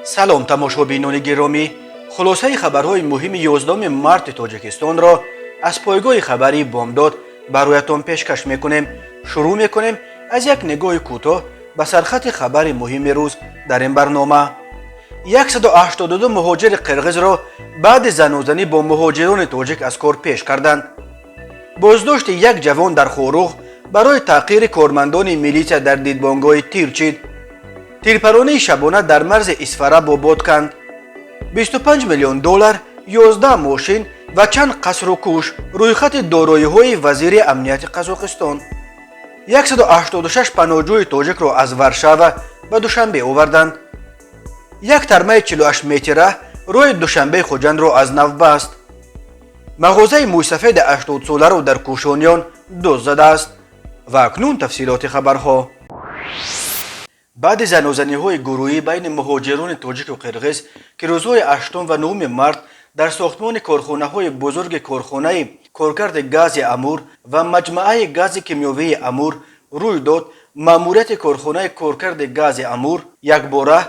سلام تماشابینان گرامی، خلاصه خبرهای مهم 11 مارت تاجیکستان را از پایگاه خبری بامداد برایتان پیشکش میکنیم. شروع میکنیم از یک نگاه کوتاه به سرخط خبر مهم روز در این برنامه. 182 مهاجر قرغز را بعد زنوزنی با مهاجران تاجیک از کار پیش کردند. بازداشت یک جوان در خوروغ برای تحقیر کارمندان میلیشیا در دیدبانگاه تیر چید. تیرپرانی شبانه در مرز اسفره باباد کند. 25 میلیون دلار، 11 ماشین و چند قصر و کوش رویخط دارایی‌های وزیر امنیت قزاقستان. 186 پناهجوی تاجیک را از ورشاو به دوشنبه آوردند. یک ترمه 48 متره روی دوشنبه خوجند را از نو بست. مغازه موسفید 80 ساله را در کوشانیان دزد زده است. و اکنون تفصیلات خبرها. بعد زنوزنی‌های گروهی بین مهاجران تاجیک و قرغز که روزهای 8 و 9 مارت در ساختمان کارخانه‌های بزرگ کارخانه کارکرد گاز امور و مجموعه گاز کیمیاوی امور روی داد، ماموریت کارخانه کارکرد گاز امور یک باره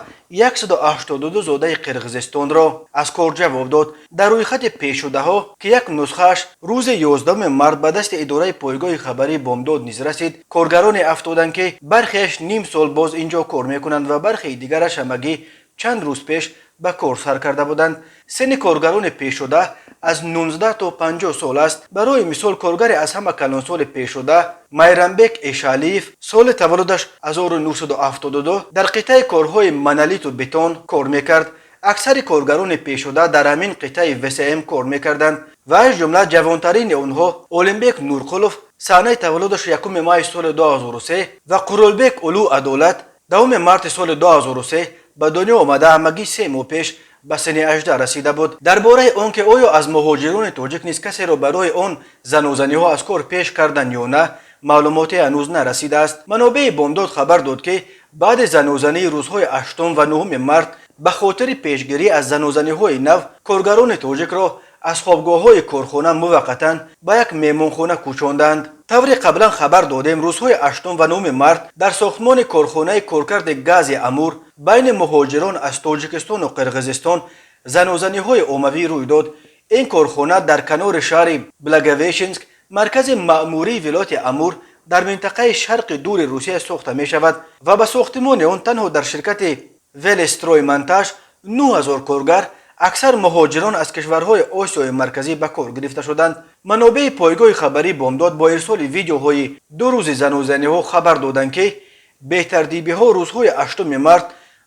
182 زاده قرغزستان را از کار جواب داد. در روی خط پیش‌شده ها که یک نسخه‌اش روز 11 مارت به دست اداره پایگاه خبری بامداد نیز رسید، کارگران افتادند که برخیش نیم سال باز اینجا کار میکنند و برخی دیگرش همگی چند روز پیش به کار سر کرده بودند. سن کارگران پیش‌شده از 19 تا 50 سال است. برای مثال کارگر از همه کلان سال پیش‌شده میرنبک اشالیف سال تولدش 1972 در قطعه کارهای منالیت و بتون کار میکرد. اکثر کارگران پیش‌شده در همین قطعه وسیم کار میکردند و از جمله جوانترین آنها اولمبیک نورقلوف سنه تولدش 1 ماه سال 2003 و قرولبک اولو عدالت 2 مارت سال 2003 به دنیا آمده همگی 3 ماه پیش به سن 18 رسیده بود. درباره آنکه آیا از مهاجران تاجیک نیز کسی را برای آن زنوزنی‌ها از کار پیش کردند یا نه معلوماتی هنوز نرسیده است. منابع بامداد خبر داد که بعد زنوزنی روزهای 8 و 9 مارت به خاطر پیشگیری از زنوزنی‌های نو کارگران تاجیک را از خوابگاه‌های کارخانه موقتاً به یک مهمانخانه کوچاندند. طوری قبلا خبر دادیم روزهای 8 و 9 مارت در ساختمان کارخانه کارکرد گاز امور بین مهاجران از تاجیکستان و قرغزستان زنوزنی‌های عمومی روی داد. این کارخانه در کنار شهر بلاگویشنسک مرکز مأموری ولایت امور در منطقه شرق دور روسیه ساخته می شود و به ساختمان آن تنها در شرکت ولسترویمنتاژ 9000 کارگر اکثر مهاجران از کشورهای آسیای مرکزی به کار گرفته شدند. منابع پایگاه خبری بامداد با ارسال ویدیوهای 2 روز زنوزنی‌ها خبر دادند که به ترتیب‌ها روزهای 8 مارت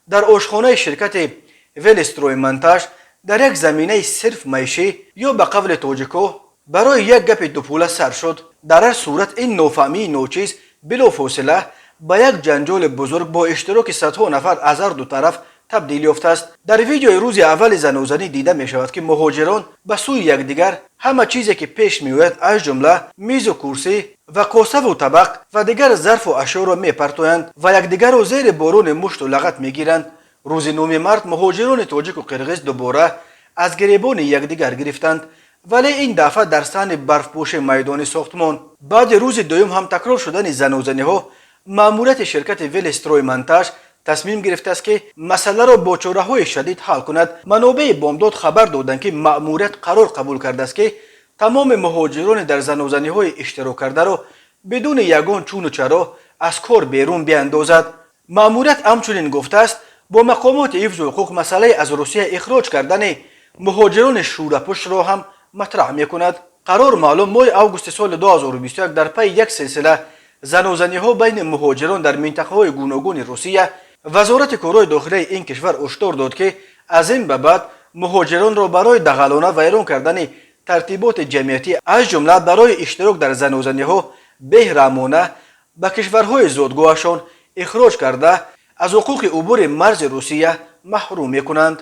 در آشخانه شرکت ولسترویمنتاژ در یک زمینه صرف معیشی یا به قول تاجیک‌ها برای یک گپ دوپوله سر شد. در هر صورت این نافهمی نوچیز بلافاصله به یک جنجال بزرگ با اشتراک صدها نفر از هر دو طرف تبدیل یافته است. در ویدیوی روز اول زنوزنی دیده می شود که مهاجران به سوی یکدیگر همه چیزی که پیش می آید از جمله میز و کرسی و کاسه و طبق و دیگر ظرف و اشیا را می پرتویند و یکدیگر را زیر بارون مشت و لغت می گیرند. روز 9 مارت مهاجران تاجیک و قرغز دوباره از گریبان یکدیگر گرفتند، ولی این دفعه در صحن برفپوش میدان ساختمان. بعد روز دوم هم تکرار شدن زنوزنی‌ها ماموریت شرکت ولسترویمنتاژ تصمیم گرفته است که مسئله را با چاره‌های شدید حل کند. منابع بامداد خبر دادند که ماموریت قرار قبول کرده است که تمام مهاجران در زنوزنی‌های اشتراک کرده را بدون یگان چون و چرا از کار بیرون بیاندازد. ماموریت همچنین گفته است با مقامات حفظ حقوق مسئله از روسیه اخراج کردن مهاجران شورپوش را هم مطرح می‌کند. قرار معلوم ماه آگوست سال 2021 در پی یک سلسله زنوزنی‌ها بین مهاجران در منطقه‌های گوناگون روسیه وزارت کارهای داخلی این کشور هشدار داد که از این به بعد مهاجران را برای دغلانه و ویران کردن ترتیبات جمعیتی از جمله برای اشتراک در زنوزنی‌ها بهرامانه به کشورهای زادگاهشان اخراج کرده از حقوق عبور مرز روسیه محروم می‌کنند.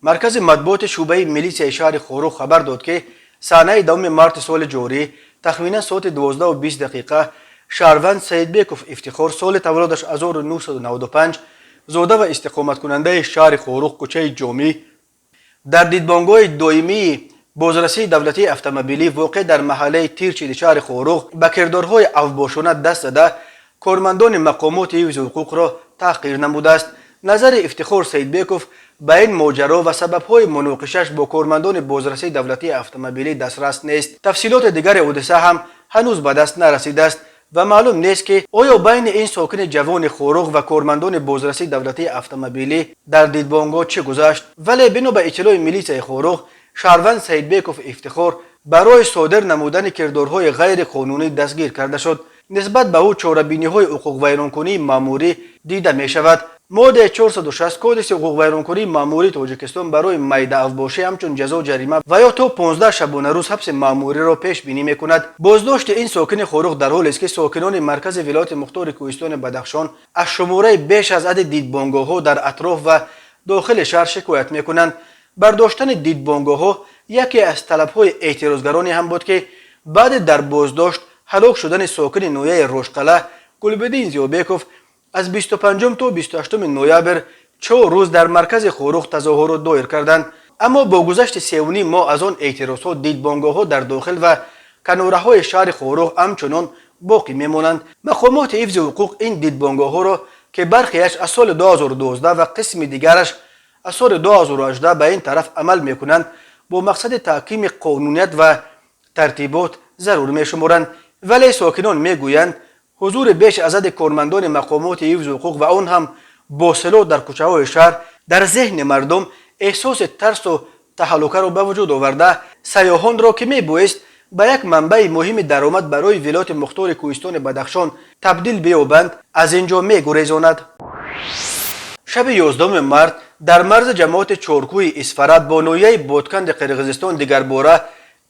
مرکز مطبوعات شعبه میلیشیا شهر خوروغ خبر داد که سنه 2 مارت سال جاری تخمینا ساعت 12:20 شهروند سیدبیکوف افتخار سال تولدش 1995 زاده و استقامت کننده شهر خوروغ کوچه جامی در دیدبانگاه دائمی بازرسی دولتی اتومبیلی واقع در محله تیرچی شهر خوروغ به کردارهای اوباشانه دست زده کارمندان مقامات حفظ حقوق را تحقیر نموده است. نظر افتخار سیدبیکوف به این ماجرا و سبب‌های مناقشه‌اش با کارمندان بازرسی دولتی اتومبیلی دسترس نیست. تفصیلات دیگر حادثه هم هنوز به دست نرسیده است و معلوم نیست که آیا بین این ساکن جوان خاروق و کارمندان بازرسی دولتی اتومبیلی در دیدبانگاه چه گذشت. ولی بنا به اطلاع میلیسای خاروق، شهروند سیدبیکوف افتخار برای صادر نمودن کردارهای غیر قانونی دستگیر کرده شد. نسبت به او چاره‌بینی‌های حقوق ویرانکنی ماموری دیده می شود. ماده 460 کودکس حقوق ویرانکنی ماموری تاجیکستان برای میده افباشی همچون جزا جریمه و یا تا 15 شبانه روز حبس ماموری را پیش بینی می کند. بازداشت این ساکن خاروق در حالی است که ساکنان مرکز ولایت مختار کوهستان بدخشان از شماره بیش از عدد دیدبانگاه‌ها در اطراف و داخل شهر شکایت می کنند. برداشتن دیدبانگاه‌ها یکی از طلب‌های اعتراضگرانی هم بود که بعد در بازداشت هلاک شدن ساکن نویه روشقله گلبدین زیابیکوف از 25 تا 28 نوامبر 4 روز در مرکز خاروق تظاهرات دایر کردند. اما با گذشت 3.5 ماه از آن اعتراضها دیدبانگاه‌ها در داخل و کناره‌های شهر خاروق همچنان باقی میمانند. مقامات حفظ حقوق این دیدبانگاه‌ها را که برخیش از سال 2012 و قسم دیگرش از سال 2018 به این طرف عمل میکنند با مقصد تحکیم قانونیت و ترتیبات ضرور میشمارند. ولی ساکنان میگویند حضور بیش از عدد کارمندان مقامات حفظ حقوق و آن هم با سلاح در کوچه‌های شهر در ذهن مردم احساس ترس و تهلکه را به وجود آورده سیاحان را که میبایست به یک منبع مهم درآمد برای ولایت مختار کوهستان بدخشان تبدیل بیابند از اینجا میگریزاند. شب 11 مارس در مرز جماعت چارکوی اسفرت با نویه بادکند قرقیزستان دیگر باره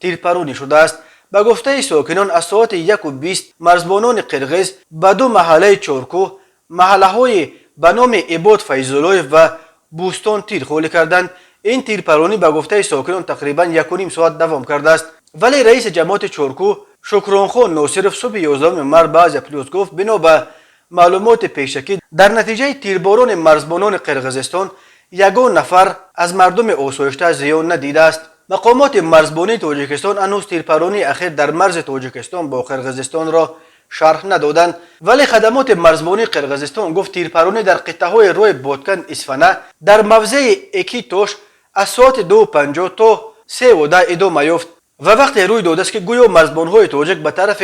تیرپرانی شده است. به گفته ساکنان از ساعت 1:20 مرزبانان قرقیز به دو محله چارکو محله های به نام عباد فیض‌الله و بوستان تیرخوری کردند. این تیرپرانی به گفته ساکنان تقریبا 1.5 ساعت دوام کرده است. ولی رئیس جماعت چارکو شکرانخان ناصرف صبح 11 مارس به از پلیس گفت بنا به معلومات پیشکی در نتیجه تیرباران مرزبانان قرقیزستان یگان نفر از مردم آسایشته زیان ندیده است. مقامات مرزبانی تاجیکستان هنوز تیرپرانی اخیر در مرز تاجیکستان با قرقیزستان را شرح ندادند. ولی خدمات مرزبانی قرقیزستان گفت تیرپرانی در قطعه های روی بادکن اسفنه در موضع اکی توش از ساعت 2:50 تا 3:10 ادامه یافت و وقتی روی داده است که گویا مرزبانهای تاجیک به طرف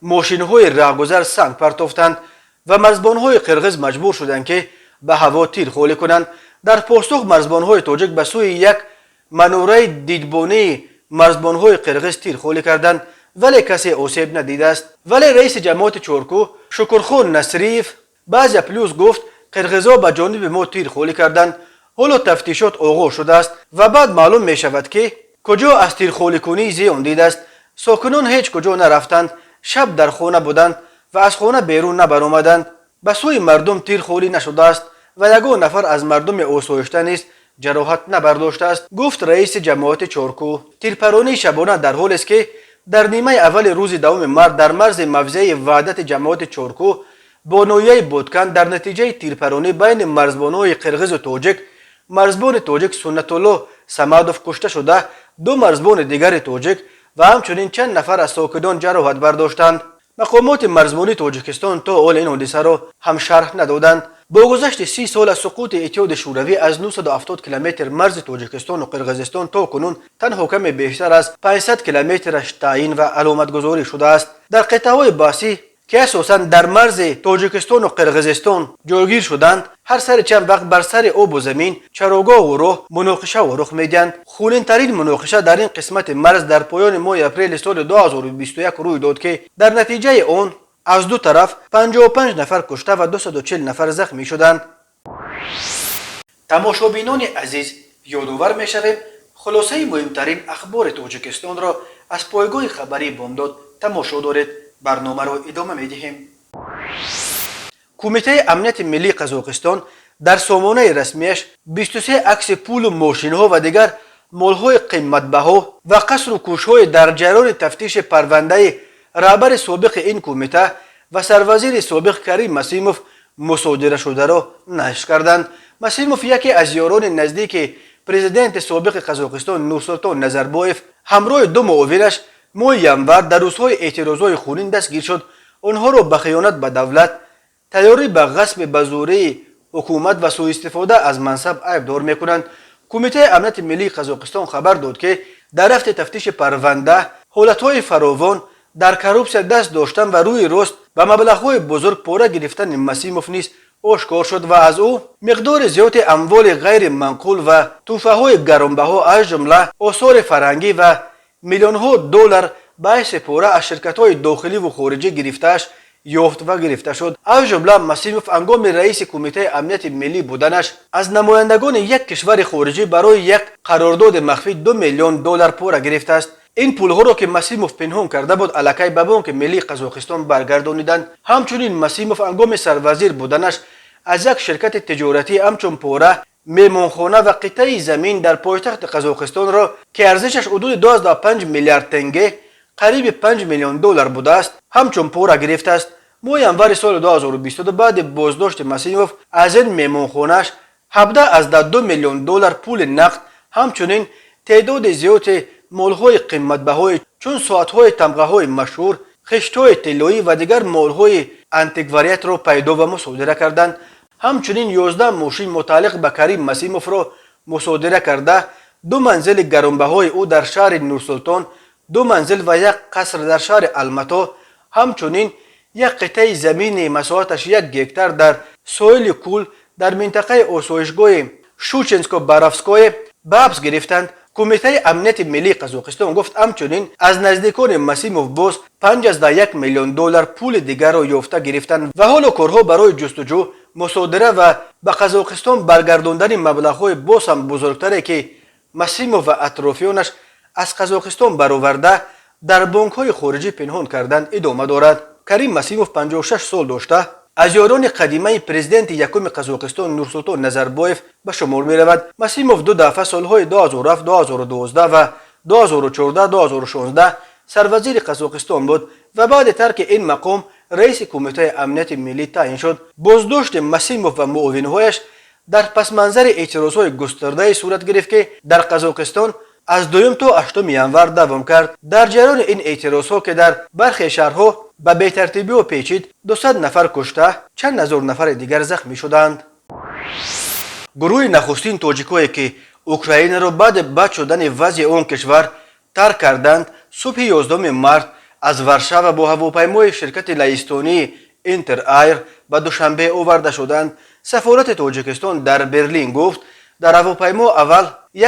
ماشین‌های راهگذر سنگ پرتافتند و مرزبانهای قرقیز مجبور شدند که به هوا تیرخوری کنند. در پاسخ مرزبانهای تاجیک به سوی یک منوره دیدبانی مرزبانهای قرقیز تیرخوری کردند ولی کسی آسیب ندیده است. ولی رئیس جماعت چارکو شکرخان نصریف بعض پلیس گفت قرقیزها به جانب ما تیرخوری کردند. حالا تفتیشات آغاز شده است و بعد معلوم می شود که کجا از تیرخوری کنی زیان دیده است. ساکنان هیچ کجا نرفتند، شب در خانه بودند و از خانه بیرون نبرآمدند. به سوی مردم تیرخوری نشده است و یگان نفر از مردم آسایشته نیز جراحت نبرداشته است، گفت رئیس جماعت چارکو. تیرپرانی شبانه در حالی است که در نیمه اول روز 2 مارس در مرز موضع وحدت جماعت چارکو با نویه بادکن در نتیجه تیرپرانی بین مرزبانهای قرقیز و تاجیک مرزبان تاجیک سنت الله سمدوف کشته شده، 2 مرزبان دیگر تاجیک و همچنین چند نفر از ساکنان جراحت برداشتند. مقامات مرزبانی تاجیکستان تا حال این حادثه را هم شرح ندادند. با گذشت 30 سال از سقوط اتحاد شوروی از 970 کیلومتر مرز تاجیکستان و قرقیزستان تا کنون تنها کم بیشتر از 500 کیلومترش تعیین و علامت گذاری شده است. در قطعه‌های بحثی که اساساً در مرز تاجیکستان و قرقیزستان جایگیر شدند، هر سر چند وقت بر سر آب و زمین چراگاه و راه مناقشه و رخ میدهند. خونین ترین مناقشه در این قسمت مرز در پایان ماه اپریل سال 2021 روی داد که در نتیجه آن از دو طرف 55 نفر کشته و 240 نفر زخمی شدند. تماشابینان عزیز، یادآور می‌شویم خلاصه مهمترین اخبار تاجیکستان را از پایگاه خبری بامداد تماشا دارید. برنامه را ادامه می‌دهیم. کمیته امنیت ملی قزاقستان در سامانه رسمیش 23 عکس پول و ماشین‌ها و دیگر مال‌های قیمت‌بها و قصر و کوش‌های در جریان تفتیش پرونده رهبر سابق این کمیته و سروزیر سابق کریم مسیموف مصادره شده را نشر کردند. مسیموف یکی از یاران نزدیک پرزیدنت سابق قزاقستان نورسلطان نظربایف همراه 2 معاونش ماه ینور در روزهای اعتراضهای خونین دستگیر شد. آنها را به خیانت به دولت، تیاری به غصب به زوره حکومت و سوء استفاده از منصب عیبدار میکنند. کمیته امنیت ملی قزاقستان خبر داد که در هفته تفتیش پرونده حالتهای فراوان در کروپسیا دست داشتن و روی راست و مبلغ‌های بزرگ پاره گرفتن مسیموف نیز آشکار شد و از او مقدار زیاد اموال غیر منقول و تحفه‌های گرانبها از جمله آثار فرهنگی و میلیون‌ها دلار باعث پاره از شرکت‌های داخلی و خارجی گرفته‌اش یافت و گرفته شد. از جمله مسیموف هنگام رئیس کمیته امنیت ملی بودنش از نمایندگان یک کشور خارجی برای یک قرارداد مخفی 2 میلیون دلار پاره گرفته است. این پولها را که مسیموف پنهان کرده بود الکی به بانک ملی قزاقستان برگردانیدند. همچنین مسیموف هنگام سروزیر بودنش از یک شرکت تجارتی همچون پاره، میمانخانه و قطعه زمین در پایتخت قزاقستان را که ارزشش حدود 12.5 میلیارد تنگه قریب 5 میلیون دلار بوده است همچون پاره گرفته است. ماه ینور سال 2022 بعد بازداشت مسیموف از این میمانخانه‌اش 17 از 2 میلیون دلار پول نقد همچنین تعداد زیاد مال‌های قیمت‌بهای چون ساعت‌های تمغه‌های مشهور، خشت‌های طلایی و دیگر مال‌های انتیکواریات را پیدا و مصادره کردند. همچنین 11 ماشین متعلق به کریم مسیموف را مصادره کرده، 2 منزل گرانبهای او در شهر نورسلطان، 2 منزل و یک قصر در شهر المتا، همچنین یک قطعه زمین مساحتش 1 هکتار در ساحل کول در منطقه آسایشگاه شوچنسکو بارافسکای به حبس گرفتند. کمیته امنیت ملی قزاقستان گفت همچنین از نزدیکان مسیموف باز 5.1 میلیون دلار پول دیگر را یافته گرفتند و حالا کارها برای جستجو، مصادره و به قزاقستان برگرداندن مبلغ‌های باز هم بزرگتری که مسیموف و اطرافیانش از قزاقستان برآورده در بانک‌های خارجی پنهان کردند ادامه دارد. کریم مسیموف 56 سال داشته از یاران قدیمی پرزیدنت یکم قزاقستان نورسلطان نظربایف به شمار می رود. مسیموف 2 دفعه سالهای 2007 2012 و 2014 2016 سروزیر قزاقستان بود و بعد ترک این مقام رئیس کمیته امنیت ملی تعیین شد. بازداشت مسیموف و معاونهایش در پس منظر اعتراضهای گسترده صورت گرفت که در قزاقستان از 2 تا 8 ینور دوام کرد. در جریان این اعتراضها که در برخی شهرها به بی‌ترتیبی و پیچید 200 نفر کشته، چند هزار نفر دیگر زخمی شدند. گروه نخستین تاجیکایی که اوکراین را بعد بد شدن وضع آن کشور ترک کردند، صبح 11 مارس از ورشاو با هواپیمای شرکت لهستانی اینتر ایر به دوشنبه آورده شدند. سفارت تاجیکستان در برلین گفت در هواپیما اول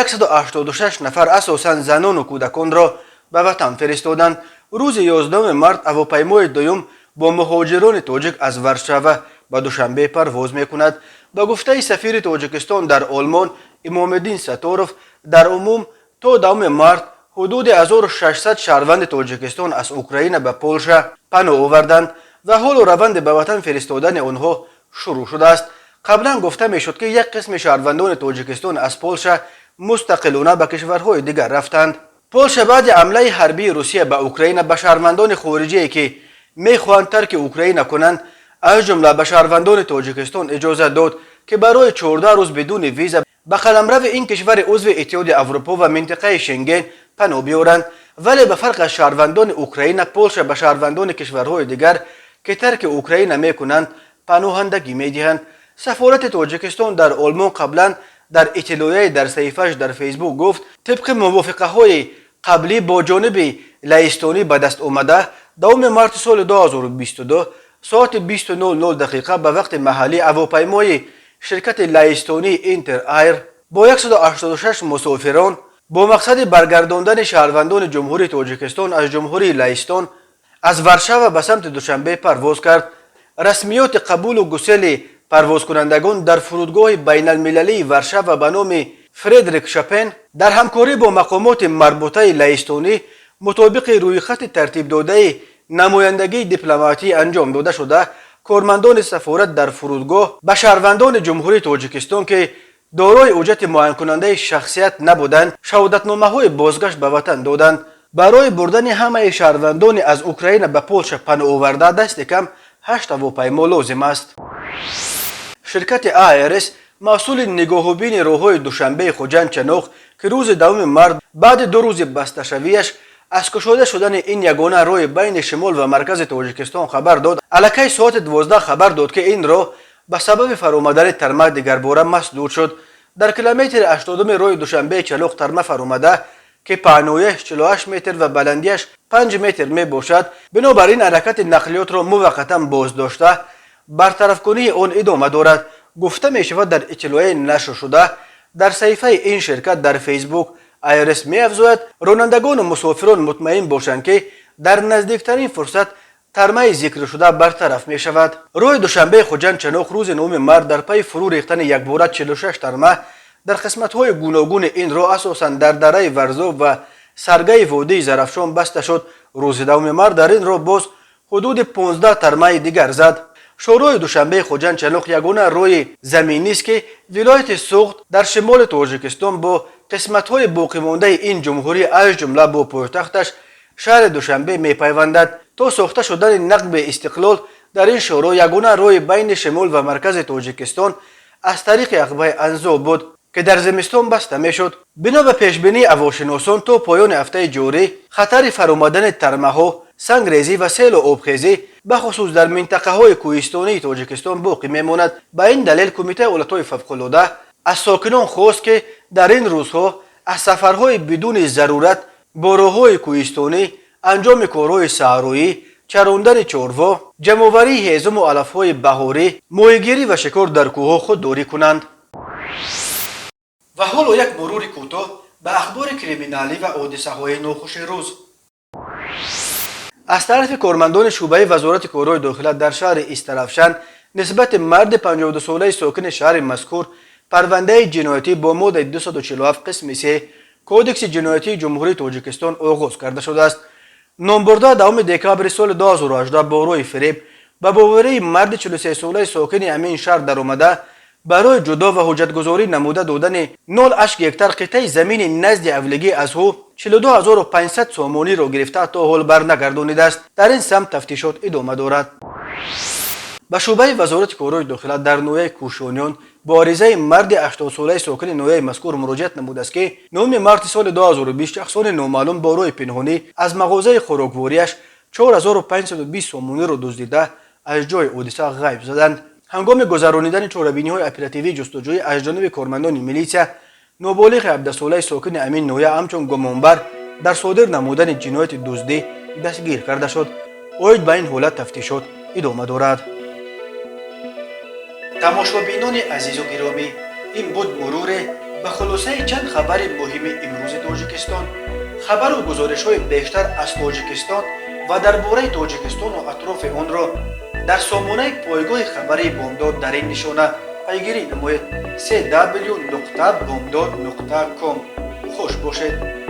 186 نفر اساساً زنان و کودکان را به وطن فرستادند. روز 11 مارس هواپیمای دوم با مهاجران تاجیک از ورشاو به دوشنبه پرواز میکند. به گفته سفیر تاجیکستان در آلمان امام‌الدین ستاروف در عموم تا 2 مارس حدود 1600 شهروند تاجیکستان از اوکراین به پولشا پناه آوردند و حال روند به وطن فرستادن آنها شروع شده است. قبلا گفته میشد که یک قسم شهروندان تاجیکستان از پولشا مستقلانه به کشورهای دیگر رفتند. پولشا بعد حمله حربی روسیه به اوکراین به شهروندان خارجی که میخواهند ترک اوکراین کنند از جمله به شهروندان تاجیکستان اجازه داد که برای 14 روز بدون ویزا به قلمرو این کشور عضو اتحاد اروپا و منطقه شنگن پناه بیاورند. ولی به فرق از شهروندان اوکراین، پولشا به شهروندان کشورهای دیگر که ترک اوکراین میکنند پناهندگی میدهند. سفارت تاجیکستان در آلمان قبلا در اطلاعیه در صفحه‌اش در فیسبوک گفت طبق موافقه‌های قبلی با جانب لهستانی به دست آمده 2 مارس سال 2022 ساعت 20:00 دقیقه به وقت محلی هواپیمای شرکت لهستانی اینتر ایر با 186 مسافران با مقصد برگرداندن شهروندان جمهوری تاجیکستان از جمهوری لهستان از ورشاو به سمت دوشنبه پرواز کرد. رسمیات قبول و گسیل پرواز کنندگان در فرودگاه بین المللی ورشاو به نام فردریک شاپن در همکاری با مقامات مربوطه لهستانی مطابق روی خط ترتیب داده نمایندگی دیپلماتی انجام داده شده. کارمندان سفارت در فرودگاه به شهروندان جمهوری تاجیکستان که دارای حجت معین کننده شخصیت نبودند شهادتنامه‌های بازگشت به وطن دادند. برای بردن همه شهروندان از اوکراین به پولشا پناه آورده دست کم 8 هواپیما لازم است. شرکت آیرس مسئول نگاهبین راههای دوشنبه خوجند چنوق که روز 2 مارس بعد 2 روز بسته شویش از کشاده شدن این یگانه راه بین شمال و مرکز تاجیکستان خبر داد. الکی ساعت 12 خبر داد که این راه به سبب فرآمدن ترمه دیگر باره مسدود شد. در کیلومتر 80 روی دوشنبه چلوق ترمه فرآمده که پهنایش 48 متر و بلندیش 5 متر می باشد، بنابراین حرکت نقلیات را موقتا باز داشته برطرف کنی آن ادامه دارد. گفته می شود در اطلاعیه نشر شده در صفحه این شرکت در فیسبوک ایرس می افزاید رانندگان و مسافران مطمئن باشند که در نزدیکترین فرصت ترمه ذکر شده برطرف می شود. روز دوشنبه خوجند چنوق روز 9 مارس در پی فرو ریختن یک باره 46 ترمه در قسمت های گوناگون این راه اساساً در دره ورزو و سرگای وادی زرافشان بسته شد. روز 2 مارس در این راه باز حدود 15 ترمه دیگر زد. شورای دوشنبه خوجند چنوق یگانه روی زمینی است که ولایت سوخت در شمال تاجیکستان با قسمت های باقی مانده این جمهوری از جمله با پایتختش شهر دوشنبه میپیوندد. تا ساخته شدن نقب استقلال در این شورای یگانه روی بین شمال و مرکز تاجیکستان از طریق عقبه انزو بود که در زمستان بسته میشد. بنا به پیشبینی هواشناسان تا پایان هفته جاری خطر فرآمدن ترمه ها، سنگریزی و سیل و آبخیزی به خصوص در منطقه های کوهستانی تاجیکستان باقی میماند. به این دلیل کمیته حالتهای فوق‌العاده از ساکنان خواست که در این روزها از سفرهای بدون ضرورت با راههای کوهستانی، انجام کارهای صحرایی، چراندن چاروا، جمع‌آوری هیزم و علف‌های بهاری، ماهیگیری و شکار در کوه‌ها خودداری کنند. و حالا یک مرور کوتاه به اخبار کریمینالی و حادثه‌های ناخوش روز. از طرف کارمندان شعبه وزارت کارهای داخله در شهر استرافشان نسبت مرد 52 ساله ساکن شهر مذکور پرونده جنایتی با ماده 247 قسم 3 کودکس جنایتی جمهوری تاجیکستان آغاز کرده شده است. نامبرده دوم دکامبر سال 2018 با روی فریب به باوری مرد 43 ساله ساکن همین شهر در آمده برای جدا و حجتگذاری نموده دادن 0.8 هکتار قطعه زمین نزد اولگی از او 42500 سامانی را گرفته تا حال برنگردانیده است. در این سمت تفتیشات ادامه دارد. به شعبه وزارت کارهای داخله در نوحه کوشانیان با عریضه مرد 80 ساله ساکن نوحه مذکور مراجعت نموده است که 9 مارس سال 2020 شخصان نامعلوم با روی پنهانی از مغازه خوراکواریش 4520 سامانی را دزدیده از جای حادثه غیب زدند. هنگام گذرانیدن چاره‌بینی‌های اپراتیوی جستجویی از جانب کارمندان میلیسیا، نابالغ 17 ساله ساکن امین نوحه همچون گمانبر در صادر نمودن جنایت دزدی دستگیر کرده شد. اوید به این حالت تفتیشات ادامه دارد. تماشابینان عزیز و گرامی، این بود مرور به خلاصه چند خبر مهم امروز تاجیکستان. خبر و گزارش‌های بیشتر از تاجیکستان و درباره تاجیکستان و اطراف آن را در سامانه پایگاه خبری بامداد در این نشانه پیگیری نمایید: www.bomdad.com. خوش باشید.